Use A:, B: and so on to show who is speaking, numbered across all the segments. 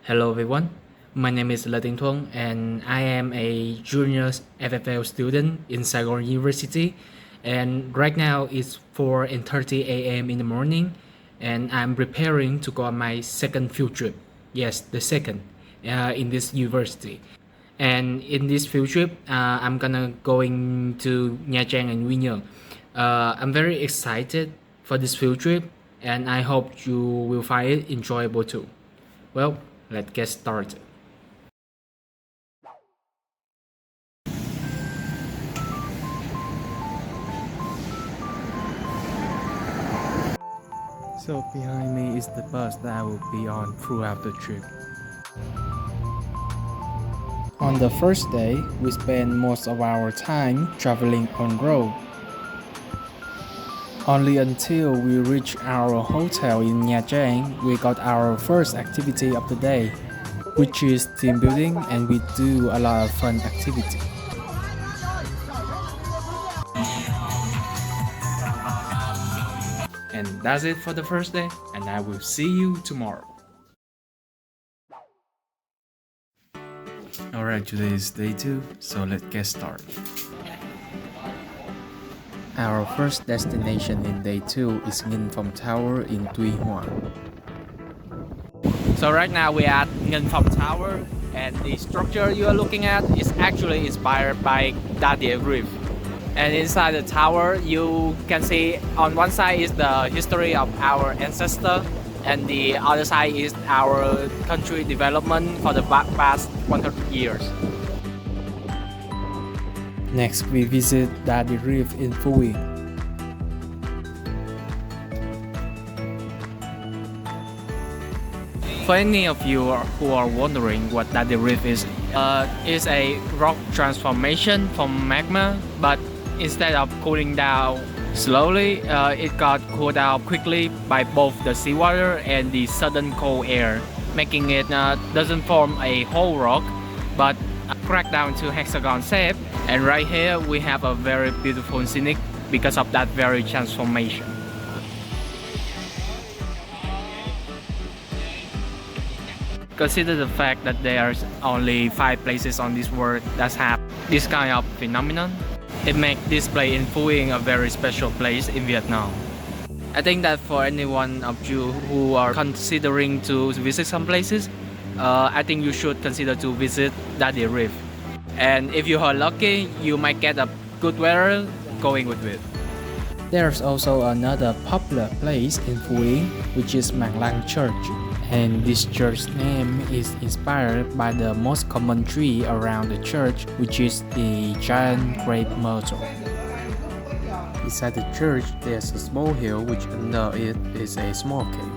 A: Hello everyone, my name is Tiến Thuận and I am a Junior FFL student in Saigon University, and right now it's 4:30 a.m. in the morning and I'm preparing to go on my second field trip. Yes, the second in this university. And in this field trip, I'm gonna going to Nha Trang and Quy Nhơn. I'm very excited for this field trip and I hope you will find it enjoyable too. Well, let's get started. So behind me is the bus that I will be on throughout the trip. On the first day, we spend most of our time traveling on road. Only until we reach our hotel in Nha Trang, we got our first activity of the day, which is team building, and we do a lot of fun activity. And that's it for the first day, and I will see you tomorrow. Alright, today is day 2, so let's get started. Our first destination in day 2 is Ngân Phong Tower in Tiến Thuận. So right now we are at Ngân Phong Tower, and the structure you are looking at is actually inspired by Đa Reef. And inside the tower you can see on one side is the history of our ancestor, and the other side is our country development for the past 100 years. Next we visit Đa Reef in Phú Yên. For any of you who are wondering what Đa Reef is a rock transformation from magma, but instead of cooling down slowly, it got cooled down quickly by both the seawater and the sudden cold air, making it doesn't form a whole rock, but crack down to hexagon shape. And right here we have a very beautiful scenic because of that very transformation. Consider the fact that there's only 5 places on this world that have this kind of phenomenon. It makes this place in Phú Yên a very special place in Vietnam. I think that for anyone of you who are considering to visit some places, I think you should consider to visit Đa Reef. And if you are lucky, you might get a good weather going with it. There's also another popular place in Phú Yên, which is Mạng Lăng Church. And this church name is inspired by the most common tree around the church, which is the giant grape myrtle. Beside the church, there's a small hill which under it is a small cave.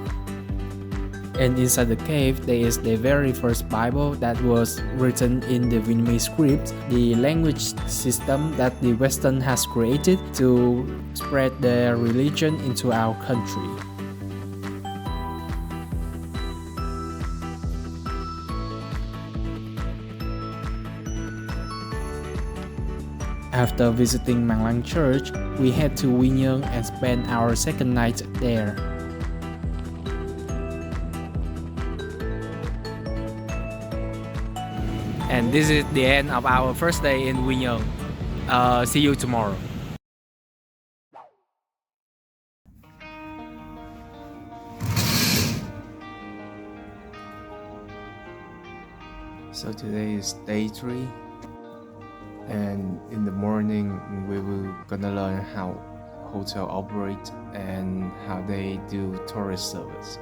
A: And inside the cave, there is the very first Bible that was written in the Vietnamese script, the language system that the Western has created to spread their religion into our country. After visiting Mạng Lăng Church, we head to Quy Nhơn and spend our second night there. And this is the end of our first day in Quy Nhơn. See you tomorrow. So today is day 3. And in the morning we will gonna learn how hotel operate and how they do tourist service.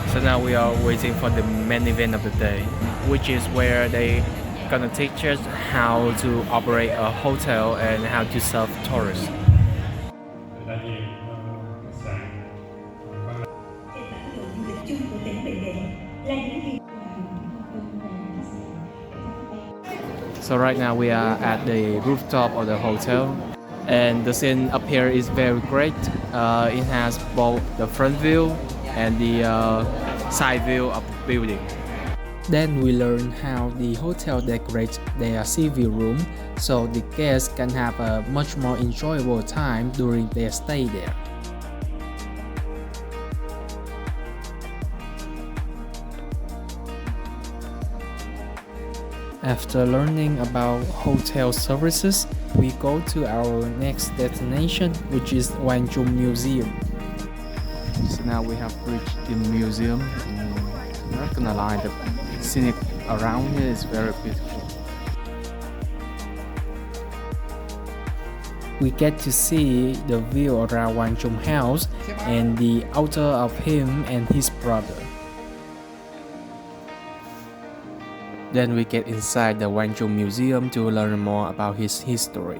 A: So now we are waiting for the main event of the day, which is where they gonna teach us how to operate a hotel and how to serve tourists. So right now we are at the rooftop of the hotel, and the scene up here is very great. It has both the front view and the side view of the building. Then we learn how the hotel decorates their sea view room so the guests can have a much more enjoyable time during their stay there. After learning about hotel services, we go to our next destination, which is Gwangju Museum. So now we have reached the museum. I'm not gonna lie, the scenic around here is very beautiful. We get to see the view around Gwangju House and the altar of him and his brother. Then we get inside the Gwangju Museum to learn more about his history.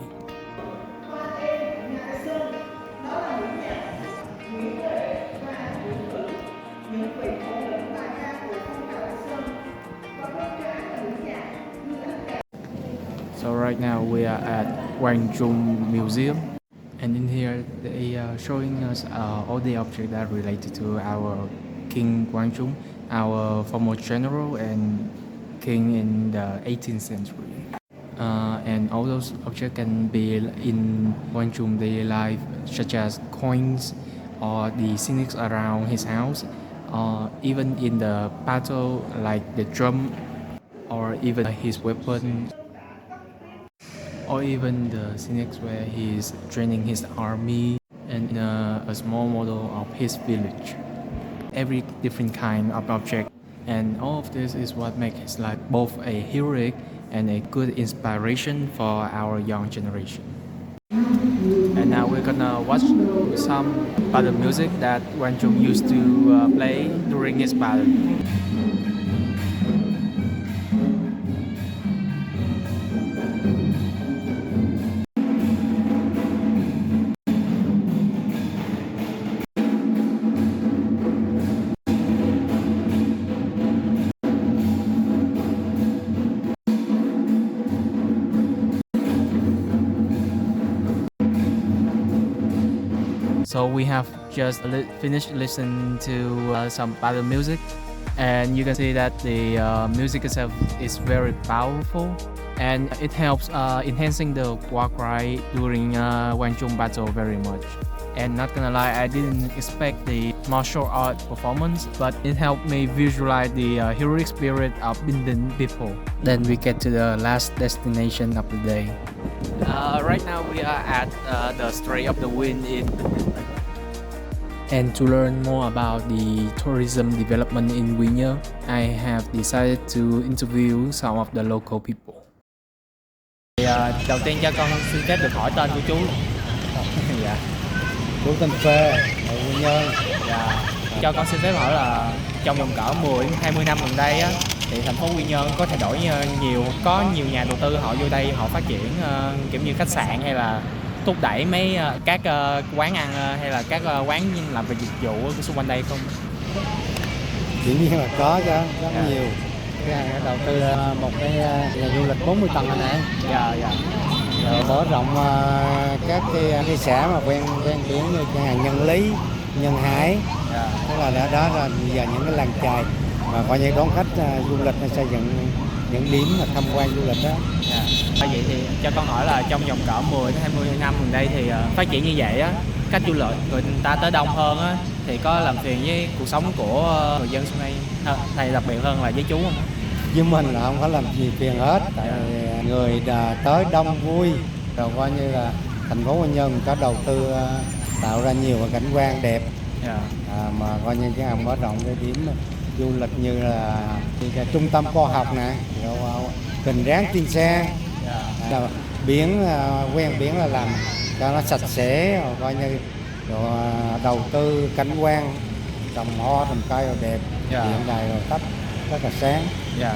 A: So right now we are at Gwangju Museum, and in here they are showing us all the objects that are related to our King Gwangju, our former general and king in the 18th century. And all those objects can be in Gwangju daily life, such as coins or the scenics around his house, or even in the battle like the drum, or even his weapon, or even the scenics where he is training his army, and a small model of his village. Every different kind of object, and all of this is what makes his life both a heroic and a good inspiration for our young generation. And now we're gonna watch some battle music that Gwangju used to play during his battle. So we have just finished listening to some battle music, and you can see that the music itself is very powerful, and it helps enhancing the war cry during Gwangju battle very much. And not gonna lie, I didn't expect the martial art performance, but it helped me visualize the heroic spirit of Binden people. Then we get to the last destination of the day. Right now we are at the Strait of the Wind in Binden. And to learn more about the tourism development in Quy Nhơn, I have decided to interview some of the local people. Đầu tiên cho con xin phép được hỏi tên của chú. Dạ.
B: Chú tên Phê, ở Quy Nhơn.
A: Dạ. Cho con xin phép hỏi là trong vòng cỡ 10-20 năm gần đây á, thì thành phố Quy Nhơn có thay đổi nhiều, có nhiều nhà đầu tư họ vô đây họ phát triển kiểu như khách sạn hay là thúc đẩy mấy các quán ăn hay là các quán làm về dịch vụ xung quanh đây không?
B: Dĩ nhiên là có chứ, rất nhiều. Cái hàng đầu tư một cái nhà du lịch 40 tầng này nè.
A: Dạ, dạ.
B: Rồi mở rộng các cái xã mà ven biển như chẳng hạn Nhân Lý, Nhân Hải.
A: Dạ.
B: Tức là đó là bây giờ những cái làng chài mà coi như đón khách du lịch xây dựng những điểm mà tham quan du lịch đó.
A: Dạ. Vậy thì cho con hỏi là trong vòng cỡ 10-20 năm gần đây thì phát triển như vậy á, khách du lịch người ta tới đông hơn á, thì có làm phiền với cuộc sống của người dân xung quanh hay đặc biệt hơn là với chú không?
B: Với mình là không có làm gì phiền hết, tại vì người tới đông vui, rồi coi như là thành phố Quy Nhơn có đầu tư tạo ra nhiều cảnh quan đẹp.
A: Yeah.
B: Mà coi như cái mở rộng cái điểm du lịch như là trung tâm khoa học nè, Kình Ráng Tiên Sa, biển ven biển là làm cho nó sạch sẽ, rồi coi như rồi đầu tư cảnh quan trồng hoa trồng cây rồi đẹp, hiện đại rồi tách rất là sáng.
A: Yeah.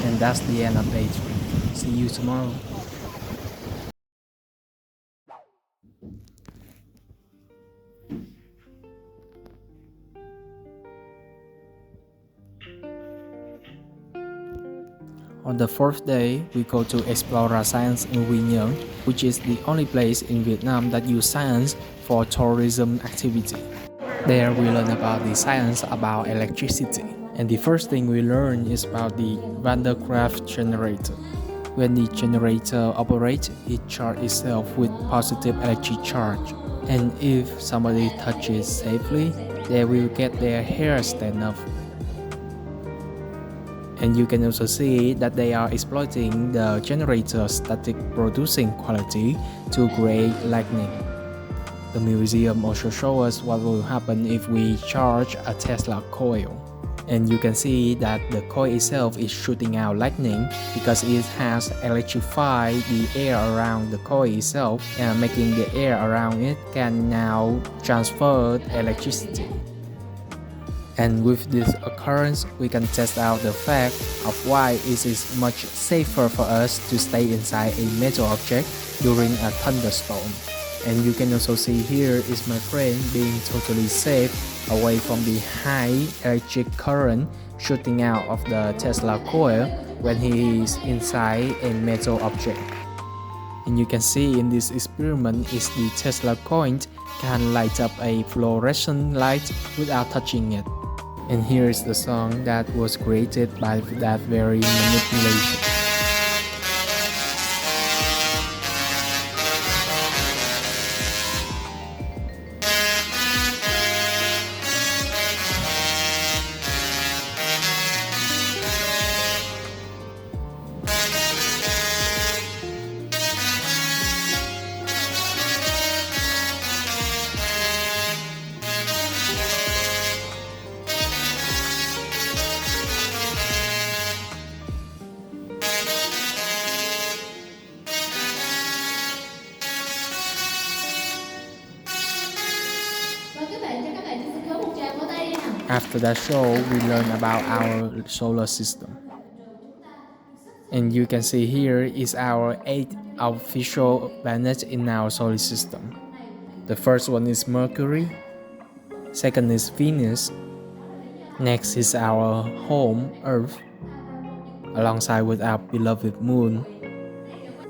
A: And that's the end of day 3. See you tomorrow. On the fourth day, we go to explore science in Quy Nhơn, which is the only place in Vietnam that use science for tourism activity. There we learn about the science about electricity. And the first thing we learn is about the Van der Graaf generator. When the generator operates, it charges itself with positive electric charge. And if somebody touches safely, they will get their hair stand up. And you can also see that they are exploiting the generator's static producing quality to create lightning. The museum also shows us what will happen if we charge a Tesla coil. And you can see that the coil itself is shooting out lightning because it has electrified the air around the coil itself, and making the air around it can now transfer electricity. And with this occurrence, we can test out the fact of why it is much safer for us to stay inside a metal object during a thunderstorm. And you can also see here is my friend being totally safe away from the high electric current shooting out of the Tesla coil when he is inside a metal object. And you can see in this experiment is the Tesla coil can light up a fluorescent light without touching it. And here is the song that was created by that very manipulation. After that show, we learn about our solar system. And you can see here is our 8 official planets in our solar system. The first one is Mercury, second is Venus, next is our home, Earth, alongside with our beloved Moon,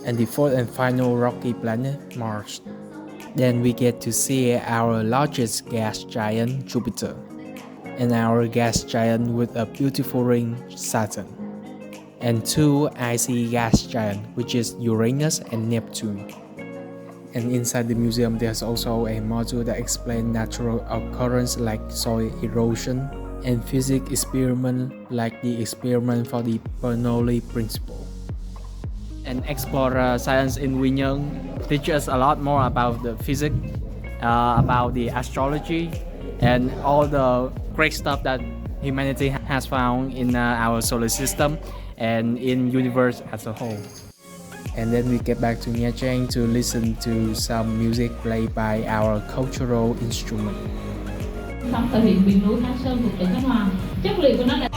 A: and the fourth and final rocky planet, Mars. Then we get to see our largest gas giant, Jupiter, and our gas giant with a beautiful ring, Saturn, and 2 icy gas giants, which is Uranus and Neptune. And inside the museum, there's also a module that explains natural occurrence like soil erosion, and physics experiment like the experiment for the Bernoulli principle. And explore science in Wynyang teaches us a lot more about the physics, about the astrology, and all the great stuff that humanity has found in our solar system and in universe as a whole. And then we get back to Nha Trang to listen to some music played by our cultural instrument.
C: Xong thể hiện miền núi Thái Sơn thuộc tỉnh Khánh Hòa. Chất liệu của nó là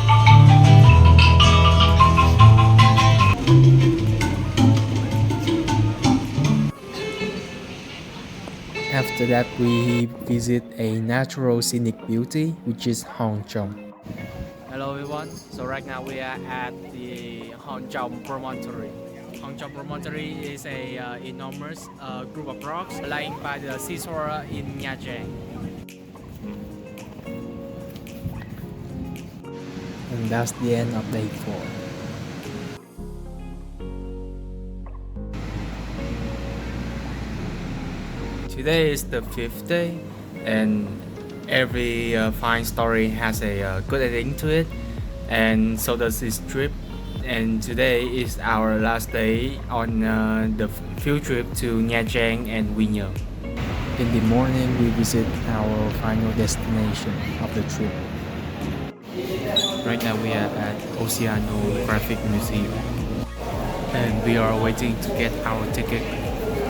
A: After that, we visit a natural scenic beauty, which is Hòn Chồng. Hello everyone, so right now we are at the Hòn Chồng promontory. Hòn Chồng promontory is a enormous group of rocks lying by the seashore in Nha Trang. And that's the end of day 4. Today is the 5th day, and every fine story has a good ending to it, and so does this trip. And today is our last day on the field trip to Nha Trang and Wynyang. In the morning, we visit our final destination of the trip. Right now we are at Oceanographic Museum, and we are waiting to get our ticket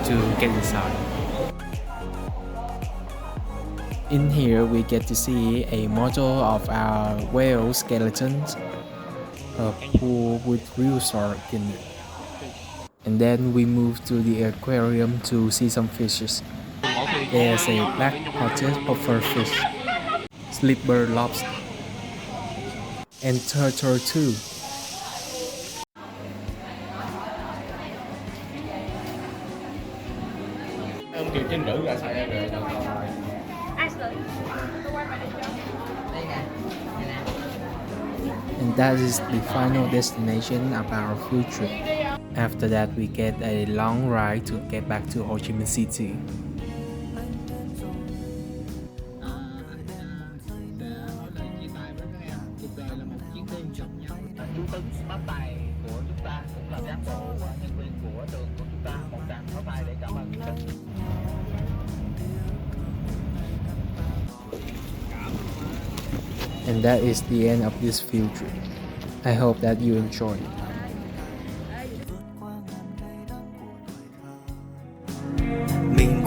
A: to get inside. In here, we get to see a model of our whale skeletons, a pool with real shark in it. And then we move to the aquarium to see some fishes. There's a black-hearted puffer fish, slipper lobster, and turtle too. And that is the final destination of our field trip. After that, we get a long ride to get back to Ho Chi Minh City. And that is the end of this field trip. I hope that you enjoy it.
D: Mình